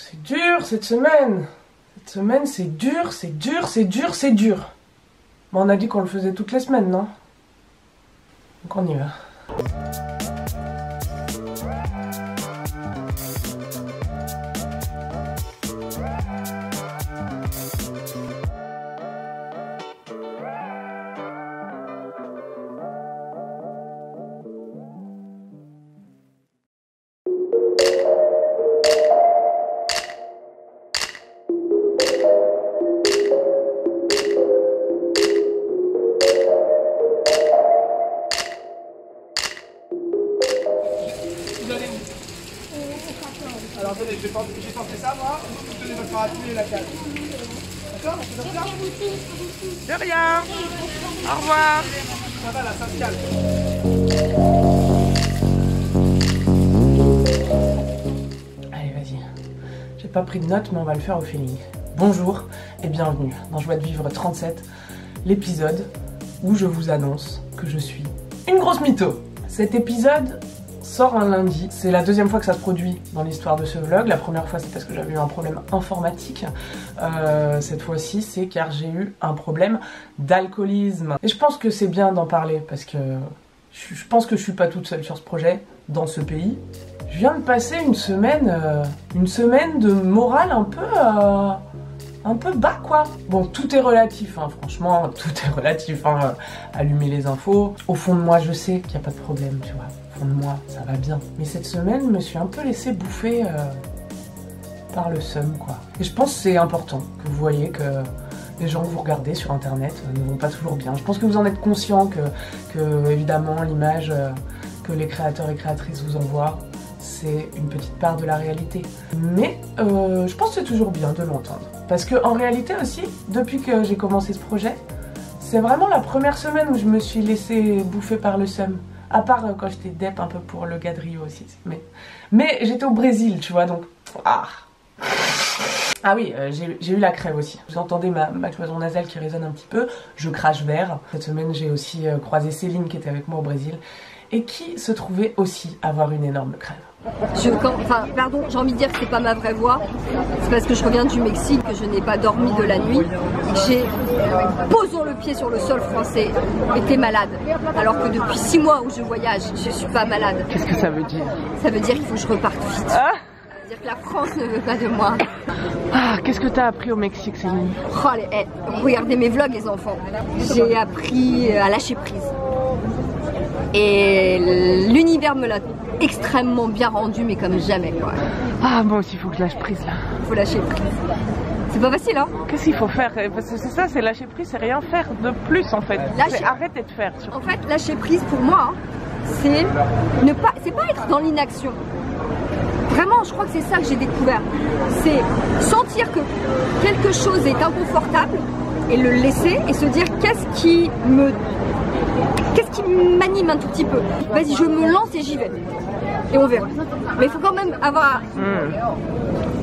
C'est dur cette semaine. Cette semaine c'est dur, c'est dur, c'est dur, c'est dur. Bon, on a dit qu'on le faisait toutes les semaines, non? Donc on y va. Alors attendez, j'ai tenté ça moi, vous tenez votre parapluie et la canne. D'accord? On fait comme ça? De rien. Au revoir. Ça va là, ça se calme. Allez, vas-y. J'ai pas pris de notes, mais on va le faire au feeling. Bonjour et bienvenue dans Joie de vivre 37, l'épisode où je vous annonce que je suis une grosse mytho. Cet épisode sort un lundi. C'est la deuxième fois que ça se produit dans l'histoire de ce vlog. La première fois c'est parce que j'avais eu un problème informatique. Cette fois-ci c'est car j'ai eu un problème d'alcoolisme. Et je pense que c'est bien d'en parler parce que je pense que je suis pas toute seule sur ce projet dans ce pays. Je viens de passer une semaine de morale un peu bas quoi. Bon, tout est relatif, hein, franchement, tout est relatif, hein. Allumez les infos. Au fond de moi, je sais qu'il n'y a pas de problème, tu vois. Au fond de moi, ça va bien. Mais cette semaine, je me suis un peu laissé bouffer par le seum, quoi. Et je pense que c'est important que vous voyez que les gens que vous regardez sur internet ne vont pas toujours bien. Je pense que vous en êtes conscient que évidemment, l'image que les créateurs et créatrices vous envoient, c'est une petite part de la réalité. Mais je pense que c'est toujours bien de l'entendre. Parce que en réalité aussi, depuis que j'ai commencé ce projet, c'est vraiment la première semaine où je me suis laissée bouffer par le seum. À part quand j'étais dep un peu pour le gars de Rio aussi. Mais j'étais au Brésil, tu vois, donc... Ah oui, j'ai eu la crève aussi. Vous entendez ma cloison nasale qui résonne un petit peu. Je crache vert. Cette semaine, j'ai aussi croisé Céline qui était avec moi au Brésil et qui se trouvait aussi avoir une énorme crève. Pardon, j'ai envie de dire que c'est pas ma vraie voix. C'est parce que je reviens du Mexique, que je n'ai pas dormi de la nuit. J'ai, posant le pied sur le sol français, été malade. Alors que depuis 6 mois où je voyage, je suis pas malade. Qu'est-ce que ça veut dire? Ça veut dire qu'il faut que je reparte vite. Ah, ça veut dire que la France ne veut pas de moi. ah, qu'est-ce que t'as appris au Mexique, Céline? Oh, regardez mes vlogs, les enfants. J'ai appris à lâcher prise. Et l'univers me l'a extrêmement bien rendu, mais comme jamais quoi. Ah, moi aussi, il faut que je lâche prise là. Faut lâcher prise. C'est pas facile, hein? Qu'est-ce qu'il faut faire? Parce que c'est ça, c'est lâcher prise, c'est rien faire de plus en fait. C'est arrêter de faire. Surtout. En fait, lâcher prise pour moi, hein, c'est pas être dans l'inaction. Vraiment, je crois que c'est ça que j'ai découvert. C'est sentir que quelque chose est inconfortable et le laisser et se dire qu'est-ce qui m'anime un tout petit peu. Vas-y, je me lance et j'y vais. Et on verra. Mais il faut quand même avoir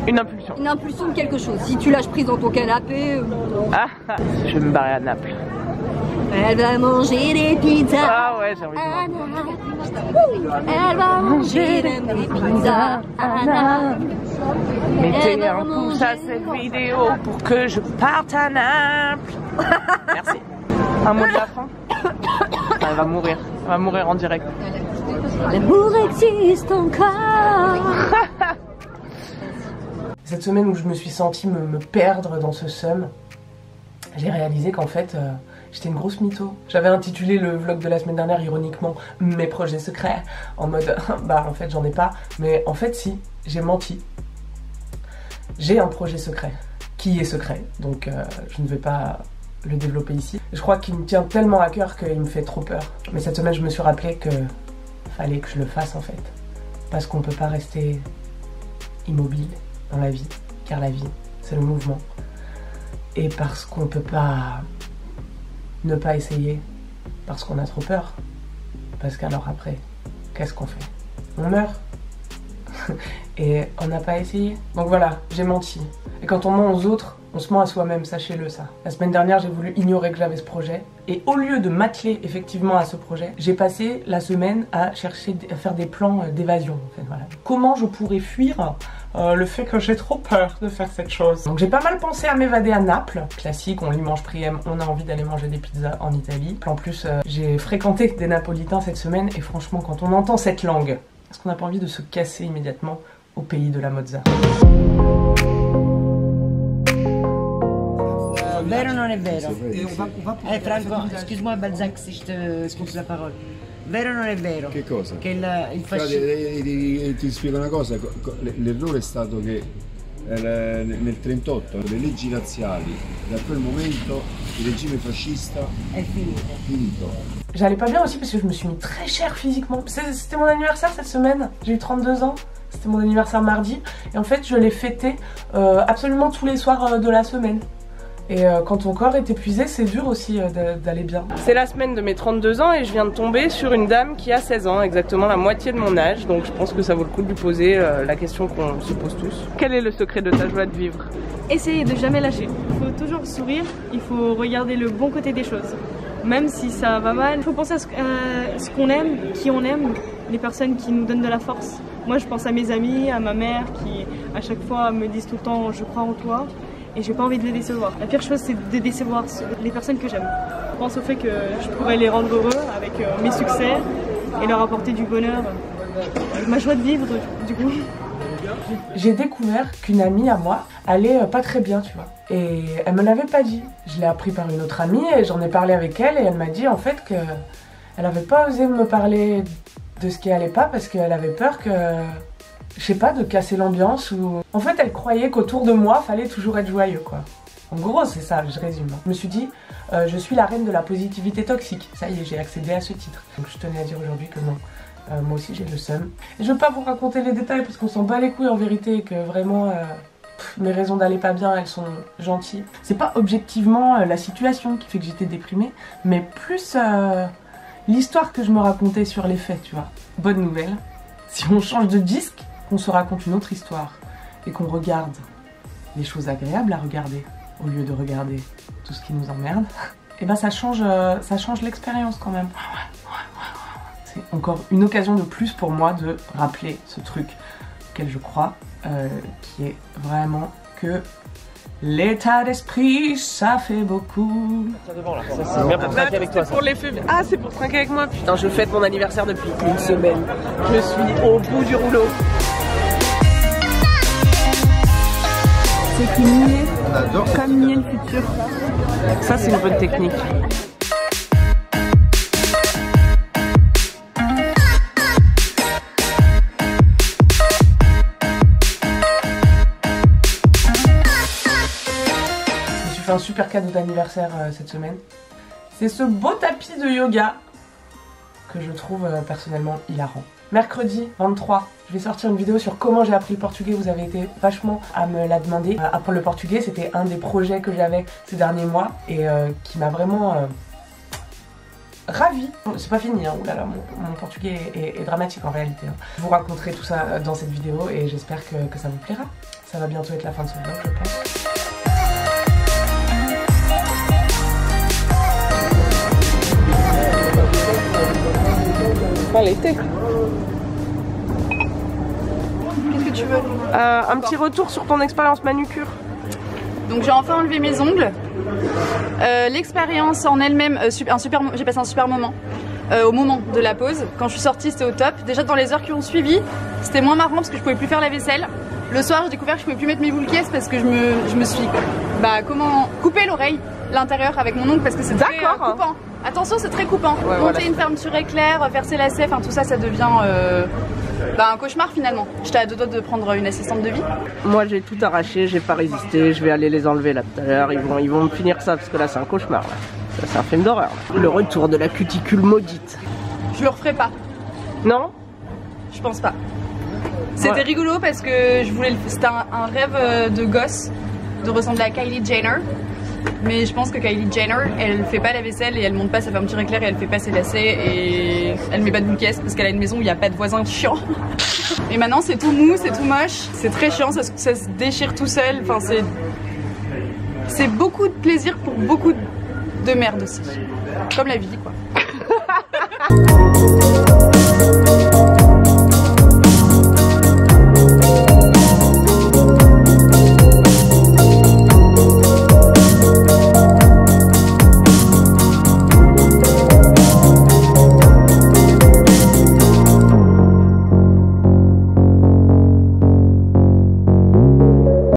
une impulsion. Une impulsion de quelque chose. Si tu lâches prise dans ton canapé... je vais me barrer à Naples. Elle va manger des pizzas. Ah ouais, j'ai envie de manger. Elle va manger des pizzas. Anna. Mettez un pouce à cette vidéo pour que je parte à Naples. Merci. Un mot de la fin? Elle va mourir. Elle va mourir en direct. L'amour existe encore. Cette semaine où je me suis sentie me perdre dans ce seum, j'ai réalisé qu'en fait, j'étais une grosse mytho. J'avais intitulé le vlog de la semaine dernière, ironiquement, mes projets secrets, en mode, bah en fait j'en ai pas, mais en fait si, j'ai menti. J'ai un projet secret, qui est secret, donc je ne vais pas le développer ici. Je crois qu'il me tient tellement à cœur qu'il me fait trop peur. Mais cette semaine, je me suis rappelé que fallait que je le fasse en fait. Parce qu'on peut pas rester immobile dans la vie, car la vie, c'est le mouvement. Et parce qu'on peut pas ne pas essayer, parce qu'on a trop peur. Parce qu'alors après, qu'est-ce qu'on fait? On meurt. Et on n'a pas essayé. Donc voilà, j'ai menti. Et quand on ment aux autres, On se ment à soi-même, sachez-le ça. La semaine dernière, j'ai voulu ignorer que j'avais ce projet. Et au lieu de m'atteler effectivement à ce projet, j'ai passé la semaine à chercher, à faire des plans d'évasion. En fait, voilà. Comment je pourrais fuir le fait que j'ai trop peur de faire cette chose. Donc j'ai pas mal pensé à m'évader à Naples. Classique, on lit mange priem, on a envie d'aller manger des pizzas en Italie. En plus, j'ai fréquenté des Napolitains cette semaine et franchement, quand on entend cette langue, est-ce qu'on n'a pas envie de se casser immédiatement au pays de la mozza? Vero o non è vero? Franco, excuse-moi Balzac si je te scuso la parole. Vero o non è vero? Che cosa? Che il fascismo... Ti spiego una cosa, l'errore è stato che nel 1938 le leggi razziali, da quel momento il regime fascista è finito. J'allais pas bien aussi parce que je me suis mis très cher physiquement. C'était mon anniversaire cette semaine, j'ai eu 32 ans. C'était mon anniversaire mardi et en fait je l'ai fêté absolument tous les soirs de la semaine. Et quand ton corps est épuisé, c'est dur aussi d'aller bien. C'est la semaine de mes 32 ans et je viens de tomber sur une dame qui a 16 ans, exactement la moitié de mon âge. Donc je pense que ça vaut le coup de lui poser la question qu'on se pose tous. Quel est le secret de ta joie de vivre? Essayez de jamais lâcher. Il faut toujours sourire, il faut regarder le bon côté des choses. Même si ça va mal, il faut penser à ce qu'on aime, qui on aime, les personnes qui nous donnent de la force. Moi je pense à mes amis, à ma mère qui à chaque fois me disent tout le temps je crois en toi. Et j'ai pas envie de les décevoir. La pire chose c'est de décevoir les personnes que j'aime. Je pense au fait que je pourrais les rendre heureux avec mes succès et leur apporter du bonheur, ma joie de vivre du coup. J'ai découvert qu'une amie à moi allait pas très bien, tu vois. Et elle me l'avait pas dit. Je l'ai appris par une autre amie et j'en ai parlé avec elle et elle m'a dit en fait que elle avait pas osé me parler de ce qui allait pas parce qu'elle avait peur que... je sais pas, de casser l'ambiance ou... En fait, elle croyait qu'autour de moi, fallait toujours être joyeux, quoi. En gros, c'est ça, je résume. Je me suis dit, je suis la reine de la positivité toxique. Ça y est, j'ai accédé à ce titre. Donc je tenais à dire aujourd'hui que non. Moi aussi, j'ai le seum. Et je veux pas vous raconter les détails parce qu'on s'en bat les couilles en vérité et que vraiment... mes raisons d'aller pas bien, elles sont gentilles. C'est pas objectivement la situation qui fait que j'étais déprimée, mais plus l'histoire que je me racontais sur les faits, tu vois. Bonne nouvelle, si on change de disque, qu'on se raconte une autre histoire et qu'on regarde les choses agréables à regarder au lieu de regarder tout ce qui nous emmerde, et ben ça change l'expérience quand même. C'est encore une occasion de plus pour moi de rappeler ce truc auquel je crois, qui est vraiment que l'état d'esprit, ça fait beaucoup. Ça devant là. C'est bien pour trinquer avec toi. Pour l'effet. Ah, c'est pour trinquer avec moi. Putain, je fête mon anniversaire depuis une semaine. Je suis au bout du rouleau. C'est nier, comme nier le futur. Ça, c'est une bonne technique. Un super cadeau d'anniversaire cette semaine. C'est ce beau tapis de yoga que je trouve personnellement hilarant. Mercredi 23, je vais sortir une vidéo sur comment j'ai appris le portugais. Vous avez été vachement à me la demander. Apprendre le portugais, c'était un des projets que j'avais ces derniers mois et qui m'a vraiment ravie. C'est pas fini, hein. Oulala, mon portugais est dramatique en réalité. Hein. Je vous raconterai tout ça dans cette vidéo et j'espère que ça vous plaira. Ça va bientôt être la fin de ce vlog, je pense. L'été. Qu'est-ce que tu veux? Un petit retour sur ton expérience manucure. Donc j'ai enfin enlevé mes ongles. L'expérience en elle-même, j'ai passé un super moment. Au moment de la pause, quand je suis sortie, c'était au top. Déjà dans les heures qui ont suivi, c'était moins marrant parce que je pouvais plus faire la vaisselle. Le soir, j'ai découvert que je pouvais plus mettre mes boules caisses parce que je me suis couper l'oreille, l'intérieur avec mon ongle parce que c'est très coupant. Attention, c'est très coupant. Ouais, monter une fermeture éclair, faire ses lacets, enfin tout ça, ça devient un cauchemar finalement. J'étais à deux doigts de prendre une assistante de vie. Moi, j'ai tout arraché, j'ai pas résisté. Je vais aller les enlever là tout à l'heure. Ils vont me finir ça parce que là, c'est un cauchemar. C'est un film d'horreur. Le retour de la cuticule maudite. Je le referai pas. Non? Je pense pas. C'était rigolo parce que c'était un rêve de gosse de ressembler à Kylie Jenner. Mais je pense que Kylie Jenner, elle fait pas la vaisselle et elle monte pas sa fermeture éclair et elle fait pas ses lacets et elle met pas de boules caisses parce qu'elle a une maison où il n'y a pas de voisins chiants. Et maintenant c'est tout mou, c'est tout moche, c'est très chiant, ça se déchire tout seul, enfin c'est... c'est beaucoup de plaisir pour beaucoup de merde aussi. Comme la vie, quoi.